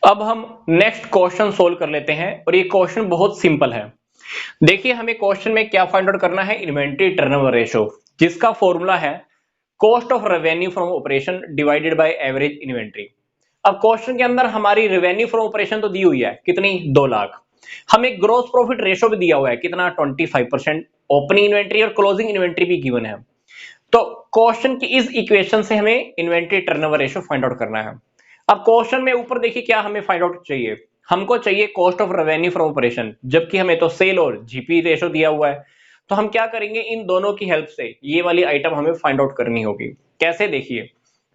अब हम next question solve कर लेते हैं और ये क्वेश्चन बहुत सिंपल है। देखिए हमें क्वेश्चन में क्या फाइंड आउट करना है, इन्वेंट्री टर्नओवर रेशो, जिसका फॉर्मूला है cost of revenue from operation divided by average inventory. अब क्वेश्चन के अंदर हमारी रेवेन्यू फ्रॉम ऑपरेशन तो दी हुई है कितनी, 2 लाख। हमें ग्रोस प्रॉफिट रेशो भी दिया हुआ है कितना, 25%। ओपनिंग इन्वेंट्री और क्लोजिंग इन्वेंट्री भी गिवन है। तो क्वेश्चन की इस इक्वेशन से हमें inventory turnover ratio find out करना है। अब क्वेश्चन में ऊपर देखिए क्या हमें फाइंड आउट चाहिए, हमको चाहिए cost of revenue from operation, जबकि हमें तो सेल और जीपी रेशो दिया हुआ है। तो हम क्या करेंगे, इन दोनों की हेल्प से ये वाली आइटम हमें फाइंड आउट करनी होगी। कैसे, देखिए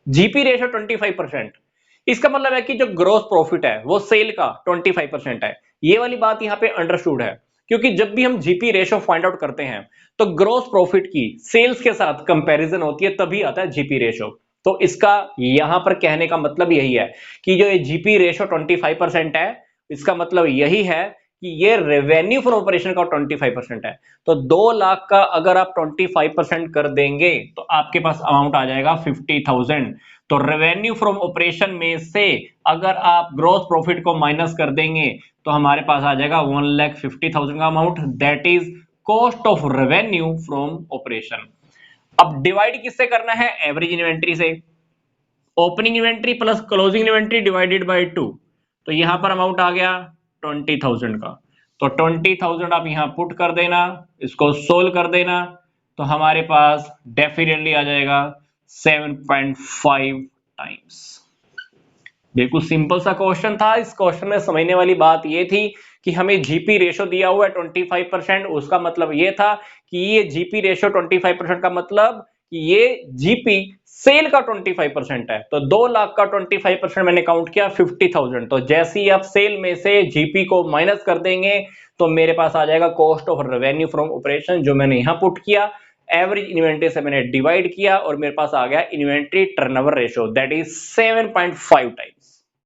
जीपी रेशो 25%, इसका मतलब है कि जो ग्रोस प्रॉफिट है वो सेल का 25% है। ये वाली बात यहां पे अंडरस्टूड है, क्योंकि जब भी हम जीपी रेशो फाइंड आउट करते हैं तो ग्रोस प्रॉफिट की सेल्स के साथ कंपैरिजन होती है, तभी आता है जीपी रेशो। तो इसका यहां पर कहने का मतलब यही है कि जो ये जीपी रेशो 25% है, इसका मतलब यही है कि ये रेवेन्यू फ्रॉम ऑपरेशन का 25% है। तो 2 लाख का अगर आप 25% कर देंगे तो आपके पास अमाउंट आ जाएगा 50,000। तो रेवेन्यू फ्रॉम ऑपरेशन में से अगर आप ग्रोस प्रॉफिट को माइनस कर देंगे तो हमारे पास आ जाएगा 1,50,000 का amount, that is cost of revenue from operation. अब डिवाइड किससे करना है, एवरेज इन्वेंट्री से। Opening inventory plus closing inventory divided by 2। तो यहां पर अमाउंट आ गया 20,000 का। तो 20,000 आप यहां पुट कर देना, इसको सोल्व कर देना, तो हमारे पास डेफिनेटली आ जाएगा 7.5 टाइम्स। बिल्कुल सिंपल सा क्वेश्चन था। इस क्वेश्चन में समझने वाली बात ये थी कि हमें जीपी रेशो दिया हुआ है 25%, उसका मतलब ये था कि ये जीपी रेशो 25% का मतलब कि ये जीपी सेल का 25% है। तो 2 लाख का 25% मैंने काउंट किया 50,000। तो जैसे ही आप सेल में से जीपी को माइनस कर देंगे तो मेरे पास आ जाएगा cost of revenue from operation, जो मैंने यहां पुट किया। एवरेज इन्वेंट्री से मैंने डिवाइड किया और मेरे पास आ गया inventory turnover ratio, that is 7.5 time.